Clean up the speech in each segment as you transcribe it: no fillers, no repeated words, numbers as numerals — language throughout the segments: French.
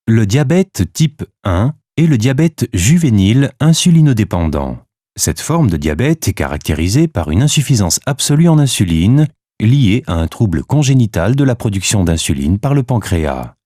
Le diabète type 1 est le diabète juvénile insulinodépendant. Cette forme de diabète est caractérisée par une insuffisance absolue en insuline liée à un trouble congénital de la production d'insuline par le pancréas.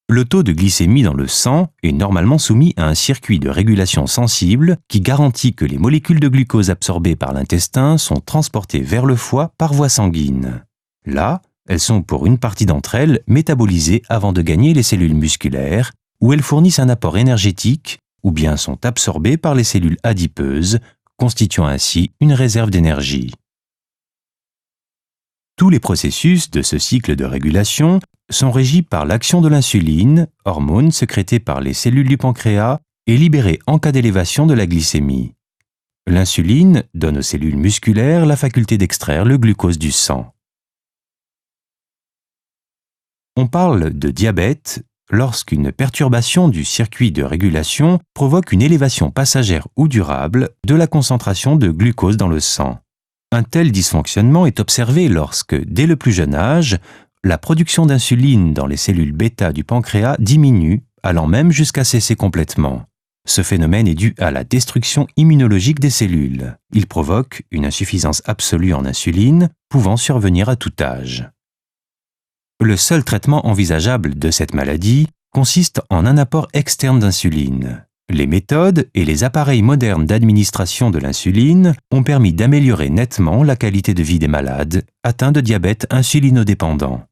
Le taux de glycémie dans le sang est normalement soumis à un circuit de régulation sensible qui garantit que les molécules de glucose absorbées par l'intestin sont transportées vers le foie par voie sanguine. Là, elles sont pour une partie d'entre elles métabolisées avant de gagner les cellules musculaires, où elles fournissent un apport énergétique, ou bien sont absorbées par les cellules adipeuses, constituant ainsi une réserve d'énergie. Tous les processus de ce cycle de régulation sont régis par l'action de l'insuline, hormone sécrétée par les cellules du pancréas et libérée en cas d'élévation de la glycémie. L'insuline donne aux cellules musculaires la faculté d'extraire le glucose du sang. On parle de diabète lorsqu'une perturbation du circuit de régulation provoque une élévation passagère ou durable de la concentration de glucose dans le sang. Un tel dysfonctionnement est observé lorsque, dès le plus jeune âge, la production d'insuline dans les cellules bêta du pancréas diminue, allant même jusqu'à cesser complètement. Ce phénomène est dû à la destruction immunologique des cellules. Il provoque une insuffisance absolue en insuline, pouvant survenir à tout âge. Le seul traitement envisageable de cette maladie consiste en un apport externe d'insuline. Les méthodes et les appareils modernes d'administration de l'insuline ont permis d'améliorer nettement la qualité de vie des malades atteints de diabète insulinodépendant.